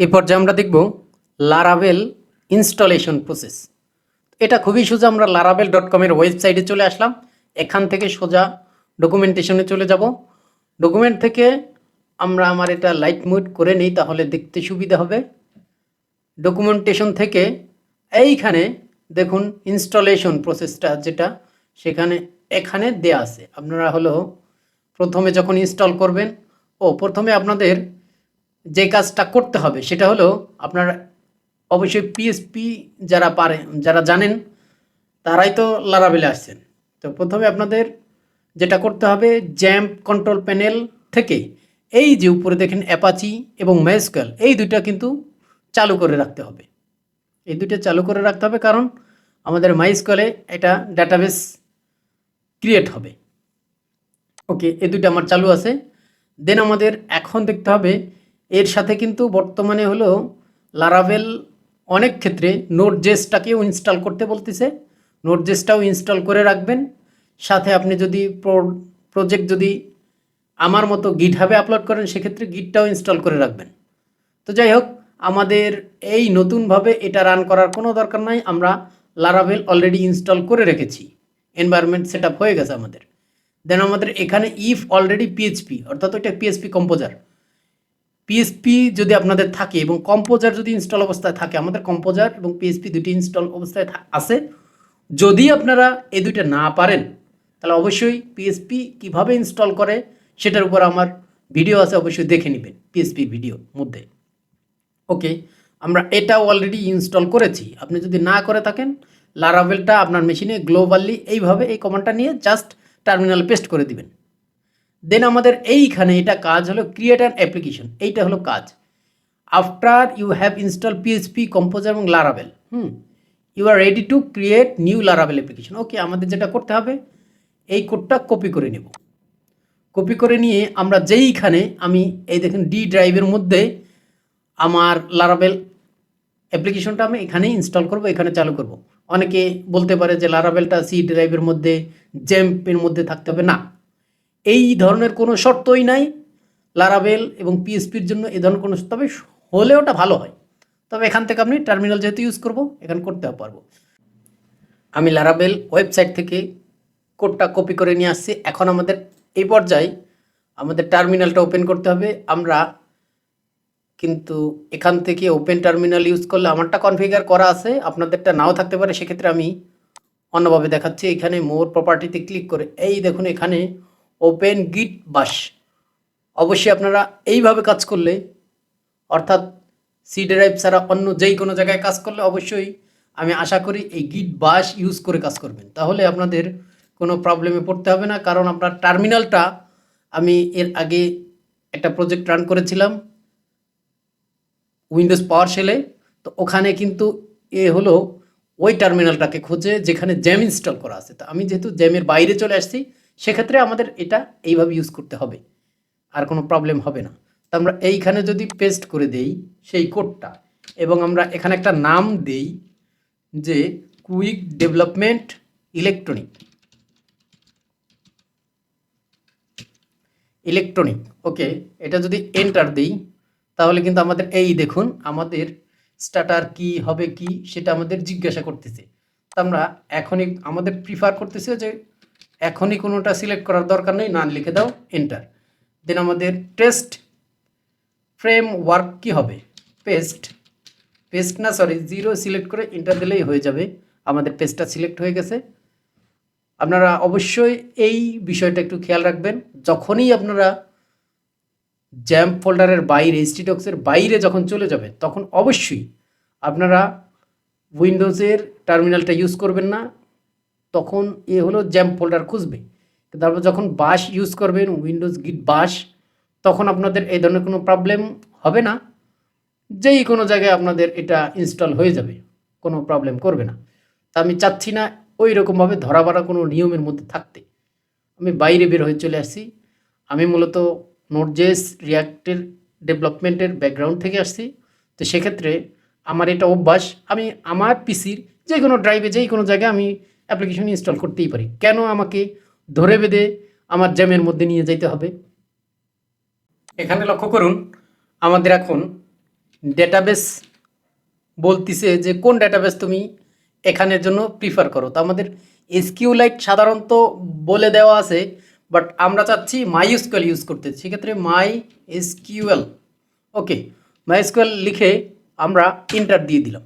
এই পর্যায়ে আমরা দেখব লারাভেল ইনস্টলেশন প্রসেস। এটা খুবই সোজা। আমরা laravel.com এর ওয়েবসাইটে চলে আসলাম। এখান থেকে সোজা ডকুমেন্টেশনে চলে যাব। ডকুমেন্ট থেকে আমরা আমার এটা লাইট মোড করে নিই, তাহলে দেখতে সুবিধা হবে। ডকুমেন্টেশন থেকে এইখানে দেখুন ইনস্টলেশন প্রসেসটা যেটা সেখানে এখানে দেয়া আছে। আপনারা হলো প্রথমে যখন ইনস্টল করবেন, প্রথমে আপনাদের যে কাজটা করতে হবে সেটা হলো আপনারা অবশ্যই পিএসপি যারা জানেন তারাই তো লারাভেলে আসছেন। তো প্রথমে আপনাদের যেটা করতে হবে, জ্যাম্প কন্ট্রোল প্যানেল থেকে এই যে উপরে দেখেন অ্যাপাচি এবং MySQL, এই দুইটা কিন্তু চালু করে রাখতে হবে। এই দুইটা চালু করে রাখতে হবে কারণ আমাদের MySQL-এ এটা ডাটাবেস ক্রিয়েট হবে। ওকে, এই দুইটা আমার চালু আছে। দেন আমাদের এখন দেখতে হবে এর সাথে কিন্তু বর্তমানে হলো লারাভেল অনেক ক্ষেত্রে নোড.js-টাকেও ইনস্টল করতে বলতেছে। নোড.js-টাও ইনস্টল করে রাখবেন। সাথে আপনি যদি প্রজেক্ট যদি আমার মতো গিটহাবে আপলোড করেন, সেক্ষেত্রে গিটটাও ইনস্টল করে রাখবেন। তো যাই হোক, আমাদের এই নতুনভাবে এটা রান করার কোনো দরকার নাই। আমরা লারাভেল অলরেডি ইনস্টল করে রেখেছি, এনভায়রনমেন্ট সেট আপ হয়ে গেছে আমাদের। দেন আমাদের এখানে ইফ অলরেডি পিএইচপি, অর্থাৎ ওইটা পিএইচপি কম্পোজার, পিএইচপি যদি আপনাদের থাকে এবং কম্পোজার যদি ইনস্টল অবস্থায় থাকে, আমাদের কম্পোজার এবং পিএইচপি দুটি ইনস্টল অবস্থায় আছে। যদি আপনারা এই দুইটা না পারেন, তাহলে অবশ্যই পিএইচপি কিভাবে ইনস্টল করে সেটার উপর আমার ভিডিও আছে, অবশ্যই দেখে নেবেন পিএইচপি ভিডিও মধ্যে। ওকে, আমরা এটাও অলরেডি ইনস্টল করেছি। আপনি যদি না করে থাকেন, লারাভেলটা আপনার মেশিনে গ্লোবালি এইভাবে এই কমান্ডটা নিয়ে জাস্ট টার্মিনাল পেস্ট করে দিবেন। দেন আমাদের এইখানে এটা কাজ হলো ক্রিয়েট অ্যান অ্যাপ্লিকেশন। এইটা হলো কাজ। After you have install PHP composer এবং Laravel, you are ready to create new Laravel application. Okay, আমাদের যেটা করতে হবে, এই কোডটা কপি করে নেব। কপি করে নিয়ে আমরা যেইখানে আমি এই দেখেন ডি ড্রাইভের মধ্যে আমার লারাভেল অ্যাপ্লিকেশনটা আমি এখানে ইনস্টল করব, এখানে চালু করব। অনেকে বলতে পারে যে লারাভেলটা সি ড্রাইভের মধ্যে জ্যাম্পের মধ্যে থাকতে হবে। না, এই ধরনের কোনো শর্তই নাই লারাভেল এবং পিএইচপির জন্য। এই ধরনের কোনো, তবে হলে ওটা ভালো হয়। তবে এখান থেকে আপনি টার্মিনাল যেহেতু ইউজ করব, এখানে করতে পারবো। আমি লারাভেল ওয়েবসাইট থেকে কোডটা কপি করে নিয়ে আসছি। এখন আমাদের এই পর্যায়ে আমাদের টার্মিনালটা ওপেন করতে হবে। আমরা কিন্তু এখান থেকে ওপেন টার্মিনাল ইউজ করলে আমারটা কনফিগার করা আছে, আপনাদেরটা নাও থাকতে পারে। সেক্ষেত্রে আমি অন্যভাবে দেখাচ্ছি। এখানে মোর প্রপার্টিতে ক্লিক করে এই দেখুন এখানে ওপেন গিট বাশ। অবশ্যই আপনারা এইভাবে কাজ করলে, অর্থাৎ সি ড্রাইভ ছাড়া অন্য যেই কোনো জায়গায় কাজ করলে অবশ্যই আমি আশা করি এই গিট বাশ ইউজ করে কাজ করবেন। তাহলে আপনাদের কোনো প্রবলেমে পড়তে হবে না। কারণ আপনার টার্মিনালটা আমি এর আগে একটা প্রজেক্ট রান করেছিলাম উইন্ডোজ পাওয়ার শেলে। তো ওখানে কিন্তু হলো ওই টার্মিনালটাকে খোঁজে যেখানে জ্যাম ইনস্টল করা আছে। তো আমি যেহেতু জ্যামের বাইরে চলে আসছি, সেক্ষেত্রে আমাদের এটা এইভাবে ইউজ করতে হবে, আর কোনো প্রবলেম হবে না। তো আমরা এইখানে যদি পেস্ট করে দেই সেই কোডটা, এবং আমরা এখানে একটা নাম দেই যে কুইক ডেভেলপমেন্ট ইলেকট্রনিক। ওকে, এটা যদি এন্টার দিই, তাহলে কিন্তু আমাদের এই দেখুন আমাদের স্টার্টার কি হবে কি সেটা আমাদের জিজ্ঞাসা করতেছে। তো আমরা এখনই আমাদের প্রিফার করতেছে যে এখনই কোনোটা সিলেক্ট করার দরকার নেই, নান লিখে দাও, এন্টার। দেন আমাদের টেস্ট ফ্রেমওয়ার্ক কি হবে, জিরো সিলেক্ট করে এন্টার দিলেই হয়ে যাবে। আমাদের পেজটা সিলেক্ট হয়ে গেছে। আপনারা অবশ্যই এই বিষয়টা একটু খেয়াল রাখবেন। যখনই আপনারা জ্যাম্প ফোল্ডারের বাইরে, HTDocs-এর বাইরে যখন চলে যাবেন, তখন অবশ্যই আপনারা উইন্ডোজের টার্মিনালটা ইউজ করবেন না। তখন হলো জ্যাম্প ফোল্ডার খুঁজবে। তারপর যখন বাশ ইউজ করবেন, উইন্ডোজ গিট বাশ, তখন আপনাদের এই ধরনের কোনো প্রবলেম হবে না। যেই কোনো জায়গায় আপনাদের এটা ইনস্টল হয়ে যাবে, কোনো প্রবলেম করবে না। তা আমি চাচ্ছি না ওই রকমভাবে ধরাবাড়া কোনো নিয়মের মধ্যে থাকতে। আমি বাইরে বের হয়ে চলে আসছি। আমি মূলত নোড.js রিয়াক্টের ডেভেলপমেন্টের ব্যাকগ্রাউন্ড থেকে আসছি। তো সেক্ষেত্রে আমার এটা অভ্যাস। আমি আমার পিসির যে কোনো ড্রাইভে, যেই কোনো জায়গায় আমি অ্যাপ্লিকেশন ইনস্টল করতেই পারি। কেন আমাকে ধরে বেঁধে আমার জ্যামের মধ্যে নিয়ে যেতে হবে? এখানে লক্ষ্য করুন, আমাদের এখন ডেটাবেস বলতিছে যে কোন ডেটাবেস তুমি এখানের জন্য প্রিফার করো। তো আমাদের এসকিউলাইট সাধারণত বলে দেওয়া আছে, বাট আমরা চাচ্ছি মাইএসকিউএল ইউজ করতে। সেক্ষেত্রে মাই এসকিউএল, ওকে, মাইএসকিউএল লিখে আমরা এন্টার দিয়ে দিলাম।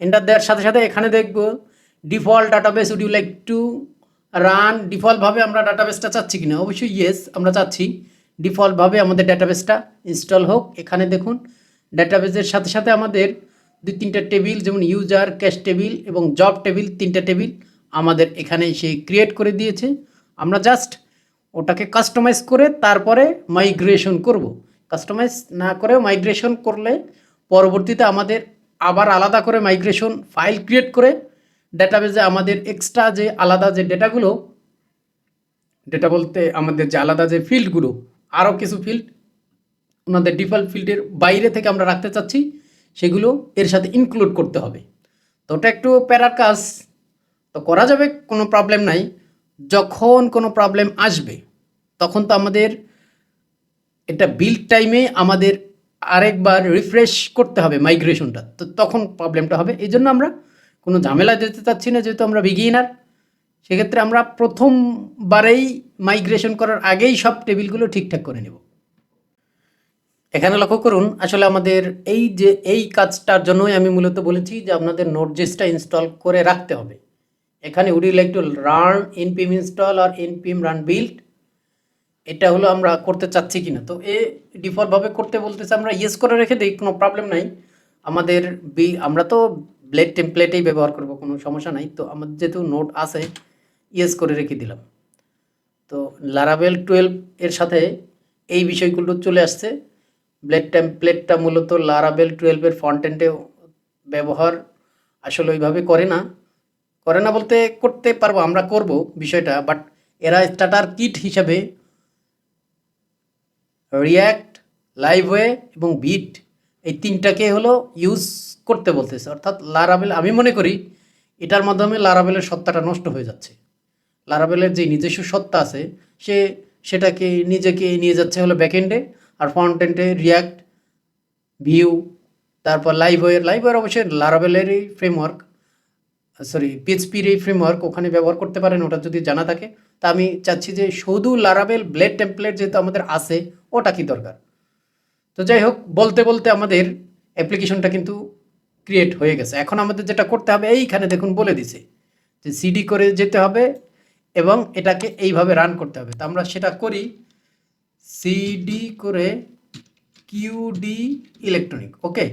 এন্টার দেওয়ার সাথে সাথে এখানে দেখব default database would you like to run. ডিফল্টভাবে আমরা ডাটাবেসটা চাচ্ছি কিনা, অবশ্যই ইয়েস আমরা চাচ্ছি ডিফল্টভাবে আমাদের ডাটাবেসটা ইনস্টল হোক। এখানে দেখুন ডাটাবেসের সাথে সাথে আমাদের 2-3টা টেবিল, যেমন ইউজার, ক্যাশ টেবিল এবং জব টেবিল, 3টা টেবিল আমাদের এখানে সে ক্রিয়েট করে দিয়েছে। আমরা জাস্ট ওটাকে কাস্টমাইজ করে তারপরে মাইগ্রেশন করব। কাস্টমাইজ না করে মাইগ্রেশন করলে পরবর্তীতে আমাদের আবার আলাদা করে মাইগ্রেশন ফাইল ক্রিয়েট করে ডেটাবেসে আমাদের এক্সট্রা যে আলাদা যে ডেটাগুলো, ডেটা বলতে আমাদের যে আলাদা যে ফিল্ডগুলো, আরও কিছু ফিল্ড ওনাদের ডিফল্ট ফিল্ডের বাইরে থেকে আমরা রাখতে চাচ্ছি, সেগুলো এর সাথে ইনক্লুড করতে হবে। তো ওটা একটু প্যারার কাজ, তো করা যাবে, কোনো প্রবলেম নাই। যখন কোনো প্রবলেম আসবে তখন তো আমাদের এটা বিল্ড টাইমে আমাদের আরেকবার রিফ্রেশ করতে হবে মাইগ্রেশনটা, তো তখন প্রবলেমটা হবে। এই জন্য আমরা কোনো ঝামেলা যেতে চাচ্ছি না, যেহেতু আমরা বিগিনার। সেক্ষেত্রে আমরা প্রথমবারেই মাইগ্রেশন করার আগেই সব টেবিলগুলো ঠিকঠাক করে নেব। এখানে লক্ষ্য করুন, আসলে আমাদের এই কাজটার জন্যই আমি মূলত বলেছি যে আপনাদের নোটজেসটা ইনস্টল করে রাখতে হবে। এখানে would you like to run npm install আর npm রান বিল্ড, এটা হলো আমরা করতে চাচ্ছি কিনা। তো ডিফল্টভাবে করতে বলতেছে, আমরা ইয়েস করে রেখে দিই, কোনো প্রবলেম নাই। আমাদের আমরা তো ব্লেড টেমপ্লেটেই ব্যবহার করব, কোনো সমস্যা নাই। তো আমাদের যেহেতু নোট আছে, ইয়েস করে রেখে দিলাম। তো লারাভেল 12 এর সাথে এই বিষয়গুলো চলে আসছে। ব্লেড টেমপ্লেটটা মূলত লারাভেল 12 এর ফ্রন্ট-এন্ডে ব্যবহার আসলে ওইভাবে করে না বলতে করতে পারবো, আমরা করব বিষয়টা, বাট এরা স্টার্টার কিট হিসাবে রিয়্যাক্ট, লাইভওয়ে এবং বিট, এই 3টাকে হলো ইউজ করতে বলতেছে। অর্থাৎ লারাভেল, আমি মনে করি এটার মাধ্যমে লারাভেলের সত্তাটা নষ্ট হয়ে যাচ্ছে। লারাভেলের যে নিজস্ব সত্তা আছে সেটাকে নিজেকে নিয়ে যাচ্ছে হলো ব্যাকএন্ডে, আর ফ্রন্ট এন্ডে রিয়্যাক্ট, ভিউ, তারপর লাইভওয়ের অবশ্যই লারাভেলেরই ফ্রেমওয়ার্ক, পিএইচপির এই ফ্রেমওয়ার্ক ওখানে ব্যবহার করতে পারেন, ওটা যদি জানা থাকে। তা আমি চাচ্ছি যে শুধু লারাভেল ব্লেড টেমপ্লেট যেহেতু আমাদের আছে, ওটা কি দরকার। তো যাই হোক, বলতে বলতে আমাদের অ্যাপ্লিকেশনটা কিন্তু ক্রিয়েট হয়ে গেছে। এখন আমাদের যেটা করতে হবে, এইখানে দেখুন বলে দিছে যে সিডি করে যেতে হবে এবং এটাকে এইভাবে রান করতে হবে। তো আমরা সেটা করি, সিডি করে কিউডি ইলেকট্রনিক, ওকে,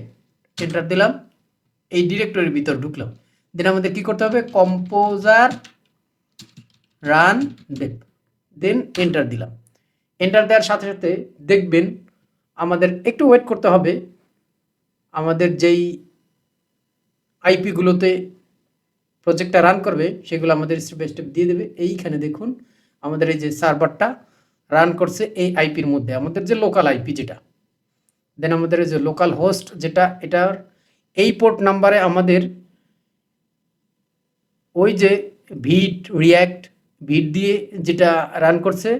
এন্টার দিলাম, এই ডিরেক্টরির ভিতর ঢুকলাম। দেন আমাদের কি করতে হবে, composer run dep, then enter দিলাম। এন্টার দেওয়ার সাথে সাথে দেখবেন আমাদের একটু ওয়েট করতে হবে, আমাদের যেই আইপিগুলোতে প্রজেক্টটা রান করবে সেগুলো আমাদের স্টেপ বাই স্টেপ দিয়ে দেবে। এইখানে দেখুন আমাদের এই যে সার্ভারটা রান করছে এই আইপির মধ্যে, আমাদের যে লোকাল আইপি যেটা, দেন আমাদের এই যে লোকাল হোস্ট যেটা, এটার এই পোর্ট নাম্বারে আমাদের ওই যে রিয়্যাক্ট দিয়ে যেটা রান করছে,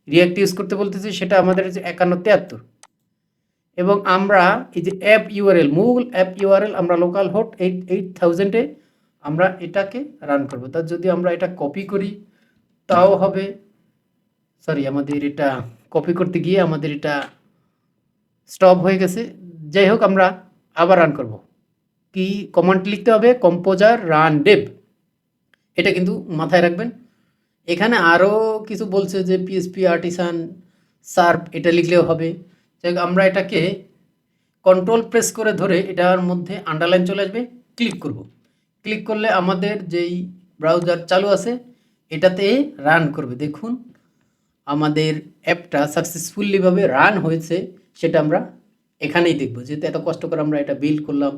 রিয়্যাক্ট ইউজ করতে বলতেছে, সেটা আমাদের যে 5173, এবং আমরা এই যে অ্যাপ ইউআরএল, মূল অ্যাপ ইউআরএল আমরা লোকাল হোস্ট 8000-এ আমরা এটাকে রান করব। তার যদি আমরা এটা কপি করি তাও হবে, আমাদের এটা কপি করতে গিয়ে আমাদের এটা স্টপ হয়ে গেছে। যাই হোক, আমরা আবার রান করব। কি কমান্ড লিখতে হবে, কম্পোজার রান ডেপ, এটা কিন্তু মাথায় রাখবেন। এখানে আরও কিছু বলছে যে পিএসপি আর্টিসান সার্ভ, এটা লিখলেও হবে। যাই হোক, আমরা এটাকে কন্ট্রোল প্রেস করে ধরে এটার মধ্যে আন্ডারলাইন চলে আসবে, ক্লিক করব। ক্লিক করলে আমাদের যেই ব্রাউজার চালু আছে এটাতে রান করবে। দেখুন আমাদের অ্যাপটা সাকসেসফুলিভাবে রান হয়েছে, সেটা আমরা এখানেই দেখব। যেহেতু এত কষ্ট করে আমরা এটা বিল্ড করলাম,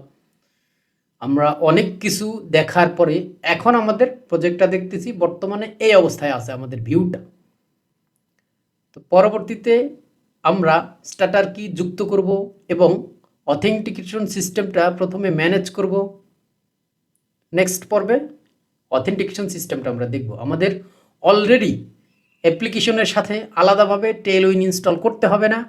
আমরা অনেক কিছু দেখার পরে এখন আমাদের প্রজেক্টটা দেখতেছি বর্তমানে এই অবস্থায় আছে আমাদের ভিউটা। তো পরবর্তীতে আমরা স্টার্টার কি যুক্ত করব এবং অথেন্টিকেশন সিস্টেমটা প্রথমে ম্যানেজ করব। নেক্সট পর্বে অথেন্টিকেশন সিস্টেমটা আমরা দেখব। আমাদের অলরেডি অ্যাপ্লিকেশনের সাথে আলাদাভাবে টেলউইন ইনস্টল করতে হবে না।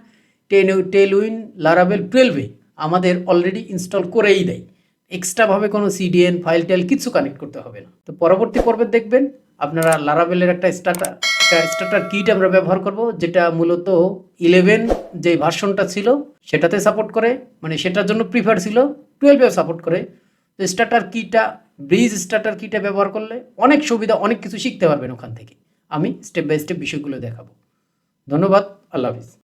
টেলউইন লারাভেল 12-এ আমাদের অলরেডি ইনস্টল করেই দেয়, এক্সট্রাভাবে কোনো সিডিএন ফাইল টাইল কিছু কানেক্ট করতে হবে না। তো পরবর্তী পর্বে দেখবেন আপনারা লারাভেলের একটা স্টার্টার কিট আমরা ব্যবহার করব, যেটা মূলত 11 যে ভার্সনটা ছিল সেটাতে সাপোর্ট করে, মানে সেটার জন্য প্রিফার ছিল, 12এও সাপোর্ট করে। তো ব্রিজ স্টার্টার কিটা ব্যবহার করলে অনেক সুবিধা, অনেক কিছু শিখতে পারবেন ওখান থেকে। আমি স্টেপ বাই স্টেপ বিষয়গুলো দেখাবো। ধন্যবাদ, আল্লাহ হাফিজ।